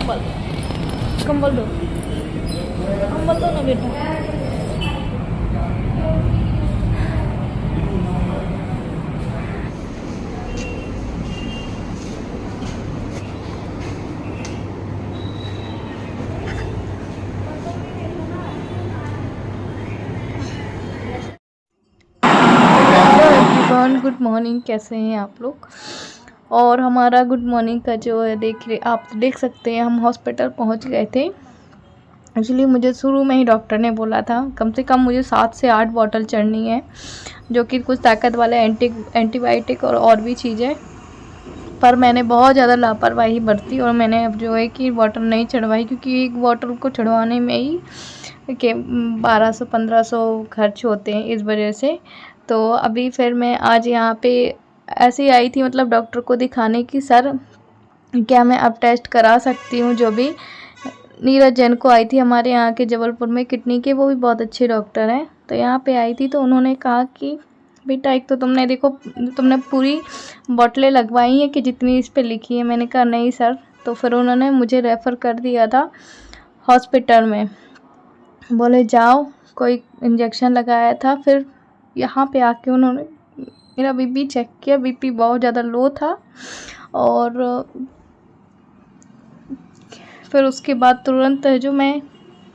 कंबल कंबल दो, कंबल दो ना बेटा। गुड मॉर्निंग, कैसे हैं आप लोग। और हमारा गुड मॉर्निंग का जो है आप देख सकते हैं, हम हॉस्पिटल पहुंच गए थे। एक्चुअली मुझे शुरू में ही डॉक्टर ने बोला था कम से कम मुझे 7 से 8 बॉटल चढ़नी है, जो कि कुछ ताकत वाले एंटीबायोटिक और भी चीज़ें। पर मैंने बहुत ज़्यादा लापरवाही बरती और मैंने अब जो है कि बॉटल नहीं चढ़वाई, क्योंकि एक बॉटल को चढ़वाने में ही के 1200-1500 खर्च होते हैं इस वजह से। तो अभी फिर मैं आज यहाँ पे ऐसे ही आई थी, मतलब डॉक्टर को दिखाने की, सर क्या मैं अब टेस्ट करा सकती हूँ। जो भी नीरज जैन को आई थी हमारे यहाँ के जबलपुर में किडनी के, वो भी बहुत अच्छे डॉक्टर हैं। तो यहाँ पे आई थी तो उन्होंने कहा कि बेटा एक तो तुमने देखो, तुमने पूरी बोतलें लगवाई हैं कि जितनी इस पे लिखी है। मैंने कहा नहीं सर। तो फिर उन्होंने मुझे रेफ़र कर दिया था हॉस्पिटल में, बोले जाओ, कोई इंजेक्शन लगाया था। फिर यहाँ पे आके उन्होंने मेरा बीपी चेक किया, बीपी बहुत ज़्यादा लो था। और फिर उसके बाद तुरंत जो मैं,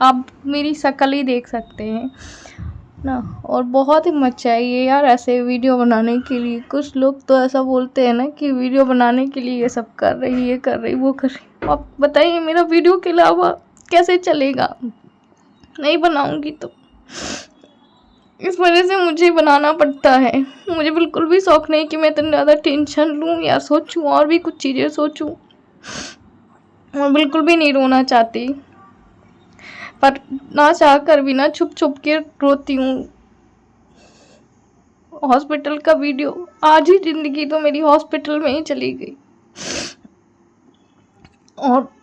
आप मेरी शक्ल ही देख सकते हैं ना। और बहुत हिम्मत चाहिए यार ऐसे वीडियो बनाने के लिए। कुछ लोग तो ऐसा बोलते हैं ना कि वीडियो बनाने के लिए ये सब कर रही, ये कर रही, वो कर रही। आप बताइए मेरा वीडियो के अलावा कैसे चलेगा। नहीं बनाऊंगी तो इस वजह से मुझे बनाना पड़ता है। मुझे बिल्कुल भी शौक नहीं कि मैं इतनी ज़्यादा टेंशन लूँ या सोचूं और भी कुछ चीज़ें सोचूं। मैं बिल्कुल भी नहीं रोना चाहती, पर ना चाह कर भी ना छुप छुप के रोती हूँ। हॉस्पिटल का वीडियो, आज ही ज़िंदगी तो मेरी हॉस्पिटल में ही चली गई। और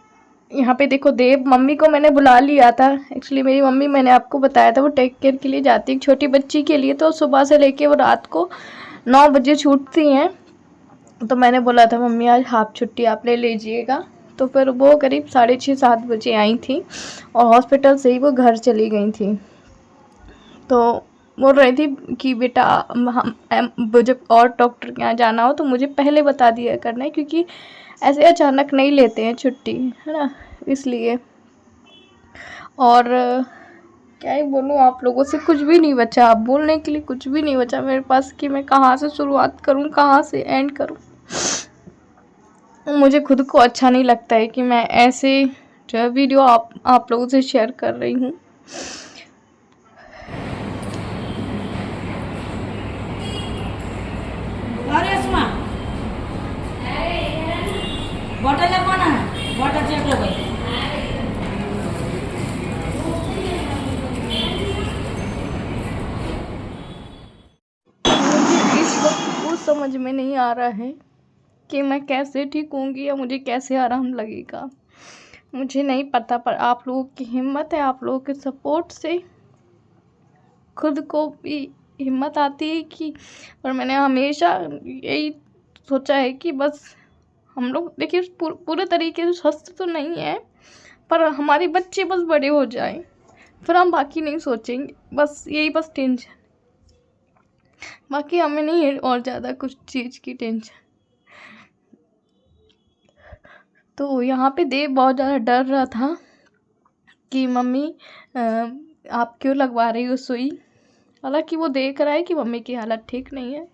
यहाँ पे देखो देव, मम्मी को मैंने बुला लिया था। एक्चुअली मेरी मम्मी, मैंने आपको बताया था, वो टेक केयर के लिए जाती है छोटी बच्ची के लिए। तो सुबह से लेके वो रात को 9 बजे छूटती हैं। तो मैंने बोला था मम्मी आज हाफ छुट्टी आप ले लीजिएगा। तो फिर वो करीब 6:30-7 बजे आई थी और हॉस्पिटल से ही वो घर चली गई थी। तो बोल रही थी कि बेटा जब और डॉक्टर के यहाँ जाना हो तो मुझे पहले बता दिया करना है, क्योंकि ऐसे अचानक नहीं लेते हैं छुट्टी, है ना, इसलिए। और क्या ही बोलूँ, आप लोगों से कुछ भी नहीं बचा, आप बोलने के लिए कुछ भी नहीं बचा मेरे पास कि मैं कहाँ से शुरुआत करूँ, कहाँ से एंड करूँ। मुझे खुद को अच्छा नहीं लगता है कि मैं ऐसे जो है वीडियो आप लोगों से शेयर कर रही हूँ। बॉटल लगवाना है, बॉटल चेक लो भाई। मुझे इस वक्त कुछ समझ में नहीं आ रहा है कि मैं कैसे ठीक होंगी या मुझे कैसे आराम लगेगा, मुझे नहीं पता। पर आप लोगों की हिम्मत है, आप लोगों के सपोर्ट से खुद को भी हिम्मत आती है कि, पर मैंने हमेशा यही सोचा है कि बस हम लोग देखिए पूरे तरीके से स्वस्थ तो नहीं है, पर हमारे बच्चे बस बड़े हो जाएं, फिर हम बाकी नहीं सोचेंगे। बस यही बस टेंशन, बाकी हमें नहीं है और ज़्यादा कुछ चीज़ की टेंशन। तो यहाँ पे देव बहुत ज़्यादा डर रहा था कि मम्मी आप क्यों लगवा रही हो सुई। हालांकि वो देख रहा है कि मम्मी की हालत ठीक नहीं है।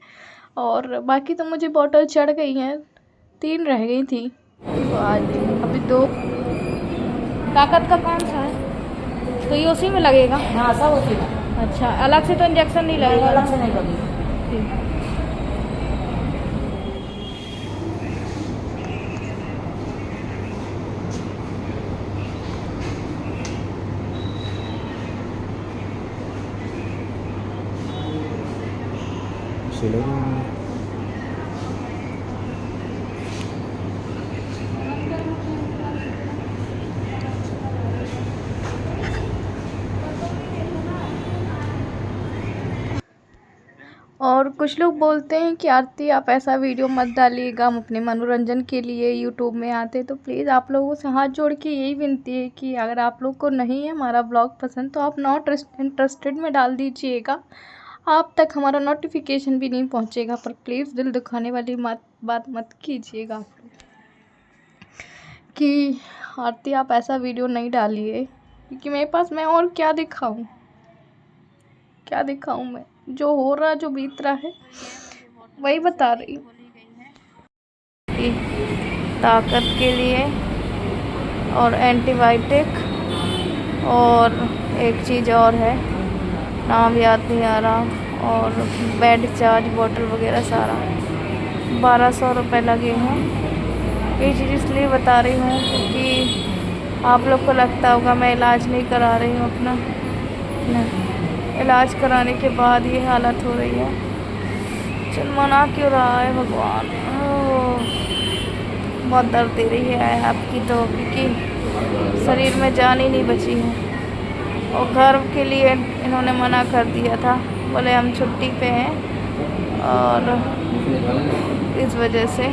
और बाकी तो मुझे बॉटल चढ़ गई हैं, 3 रह गई थी। तो आज अभी 2। ताकत का कौन सा है, तो ये उसी में लगेगा? हाँ सब उसी में। अच्छा, अलग से तो इंजेक्शन नहीं लगेगा? अलग से नहीं लगेगी। और कुछ लोग बोलते हैं कि आरती आप ऐसा वीडियो मत डालिएगा, हम अपने मनोरंजन के लिए यूट्यूब में आते। तो प्लीज़ आप लोगों से हाथ जोड़ के यही विनती है कि अगर आप लोग को नहीं है हमारा ब्लॉग पसंद तो आप नॉट इंटरेस्टेड में डाल दीजिएगा, आप तक हमारा नोटिफिकेशन भी नहीं पहुंचेगा। पर प्लीज़ दिल दुखाने वाली बात मत कीजिएगा आप लोग कि आरती आप ऐसा वीडियो नहीं डालिए, क्योंकि मेरे पास मैं और क्या दिखाऊं, क्या दिखाऊं। मैं जो हो रहा, जो बीत रहा है वही बता रही हूँ। ताकत के लिए और एंटीबायोटिक और एक चीज़ और है, नाम याद नहीं आ रहा, और बेड चार्ज बॉटल वगैरह सारा 1200 रुपये लगे हैं। ये चीज़ इसलिए बता रही हूँ क्योंकि आप लोग को लगता होगा मैं इलाज नहीं करा रही हूँ अपना, इलाज कराने के बाद ये हालत हो रही है। चल मना क्यों रहा है भगवान, बहुत दर्द दे रही है आपकी तो, क्योंकि शरीर में जान ही नहीं बची है। और गर्भ के लिए इन्होंने मना कर दिया था, बोले हम छुट्टी पे हैं, और इस वजह से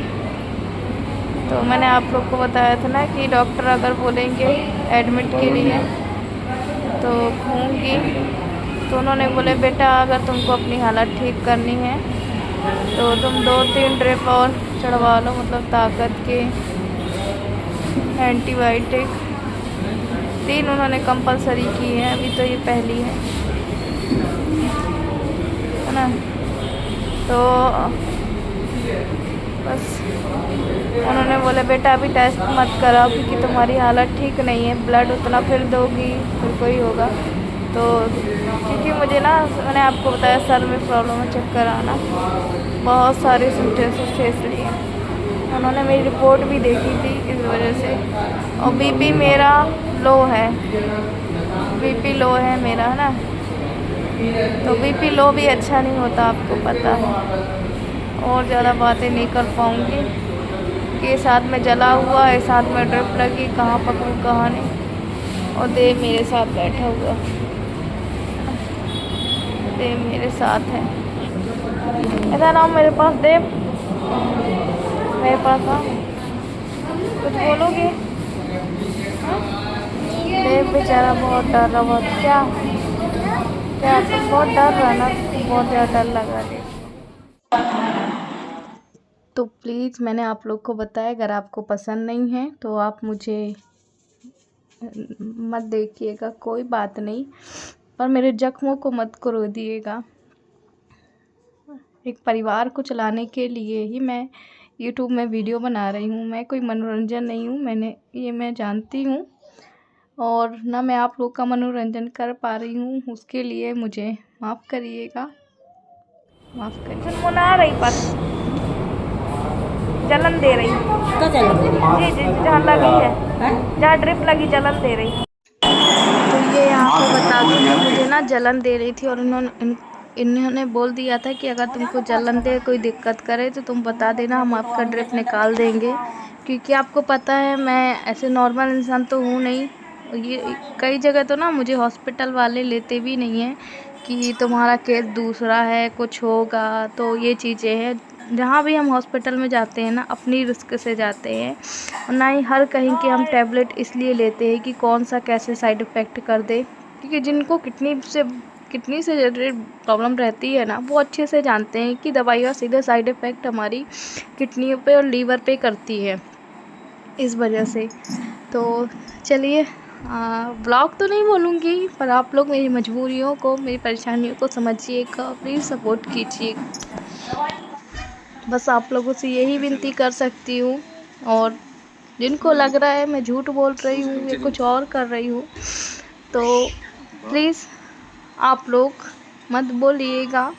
तो मैंने आप लोग को बताया था ना कि डॉक्टर अगर बोलेंगे एडमिट के लिए तो कहूँगी। तो उन्होंने बोले बेटा अगर तुमको अपनी हालत ठीक करनी है तो तुम 2-3 ड्रिप और चढ़वा लो, मतलब ताकत के, एंटीबायोटिक 3 उन्होंने कंपलसरी की है, अभी तो ये पहली है ना। तो बस उन्होंने बोले बेटा अभी टेस्ट मत कराओ क्योंकि तुम्हारी हालत ठीक नहीं है, ब्लड उतना फिर दोगी फिर कोई होगा। तो क्योंकि मुझे ना, मैंने आपको बताया सर में प्रॉब्लम है, चक्कर आना, बहुत सारे सिम्टम्स फेस लिए। उन्होंने मेरी रिपोर्ट भी देखी थी इस वजह से, और बीपी मेरा लो है, बीपी लो है मेरा, है ना। तो बीपी लो भी अच्छा नहीं होता, आपको पता है। और ज़्यादा बातें नहीं कर पाऊँगी कि साथ में जला हुआ है, साथ में ड्रिप लगी, कहाँ पकड़ूँ कहाँ नहीं। और देव मेरे साथ बैठा हुआ, देव मेरे साथ है, ऐसा ना हो मेरे पास, देव मेरे पास हाँ, कुछ बोलोगे? देव बेचारा बहुत डर रहा, बहुत क्या तो बहुत डर रहा ना, बहुत ज़्यादा डर लगा देव। तो प्लीज़ मैंने आप लोग को बताया, अगर आपको पसंद नहीं है तो आप मुझे मत देखिएगा, कोई बात नहीं, पर मेरे जख्मों को मत करो दिएगा। एक परिवार को चलाने के लिए ही मैं यूट्यूब में वीडियो बना रही हूँ, मैं कोई मनोरंजन नहीं हूँ, मैं जानती हूँ। और ना मैं आप लोग का मनोरंजन कर पा रही हूँ, उसके लिए मुझे माफ़ करिएगा, माफ़ करिए। मना रही पर जलन दे रही, जी जी जहाँ लगी है, जहाँ ड्रिप लगी जलन दे रही। तो ये आपको बता दूँ कि मुझे ना जलन दे रही थी, और इन्होंने बोल दिया था कि अगर तुमको जलन दे, कोई दिक्कत करे तो तुम बता देना, हम आपका ड्रिप निकाल देंगे। क्योंकि आपको पता है मैं ऐसे नॉर्मल इंसान तो हूँ नहीं, ये कई जगह तो ना मुझे हॉस्पिटल वाले लेते भी नहीं हैं कि तुम्हारा केस दूसरा है, कुछ होगा। तो ये चीज़ें हैं, जहाँ भी हम हॉस्पिटल में जाते हैं ना अपनी रिस्क से जाते हैं, और ना ही हर कहीं के हम टैबलेट इसलिए लेते हैं कि कौन सा कैसे साइड इफ़ेक्ट कर दे। क्योंकि जिनको किडनी से रिलेटेड प्रॉब्लम रहती है ना, वो अच्छे से जानते हैं कि दवाई का सीधे साइड इफ़ेक्ट हमारी किडनी पे और लीवर पे करती है, इस वजह से। तो चलिए ब्लॉग तो नहीं बोलूँगी, पर आप लोग मेरी मजबूरियों को, मेरी परेशानियों को समझिएगा, प्लीज़ सपोर्ट कीजिएगा। बस आप लोगों से यही विनती कर सकती हूँ। और जिनको लग रहा है मैं झूठ बोल रही हूँ या कुछ और कर रही हूँ, तो प्लीज़ आप लोग मत बोलिएगा।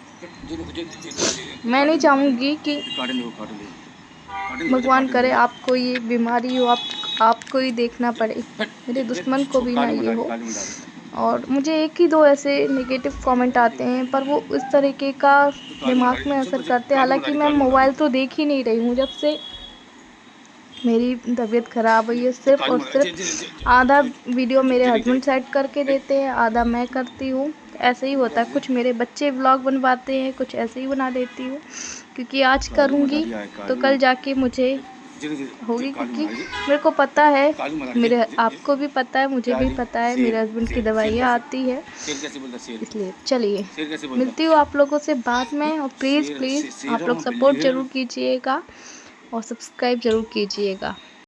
मैं नहीं चाहूँगी कि भगवान करे आपको ये बीमारी हो, आपको ही देखना पड़े, मेरे दुश्मन को भी ना ये हो। और मुझे 1 ही 2 ऐसे नेगेटिव कमेंट आते हैं, पर वो इस तरीके का दिमाग में असर करते हैं। हालांकि मैं मोबाइल तो देख ही नहीं रही हूँ, जब से मेरी तबीयत ख़राब हुई है, सिर्फ़ और सिर्फ आधा वीडियो मेरे हस्बैंड सेट करके देते हैं, आधा मैं करती हूँ। ऐसे ही होता है, कुछ मेरे बच्चे व्लॉग बनवाते हैं, कुछ ऐसे ही बना देती हूँ, क्योंकि आज करूँगी तो कल जाके मुझे होगी, क्योंकि मेरे को पता है, मेरे आपको भी पता है, मुझे भी पता है, मेरे हस्बैंड की दवाइयाँ आती है, इसलिए चलिए मिलती हूँ आप लोगों से बाद में। और प्लीज़ आप लोग सपोर्ट ज़रूर कीजिएगा और सब्सक्राइब ज़रूर कीजिएगा।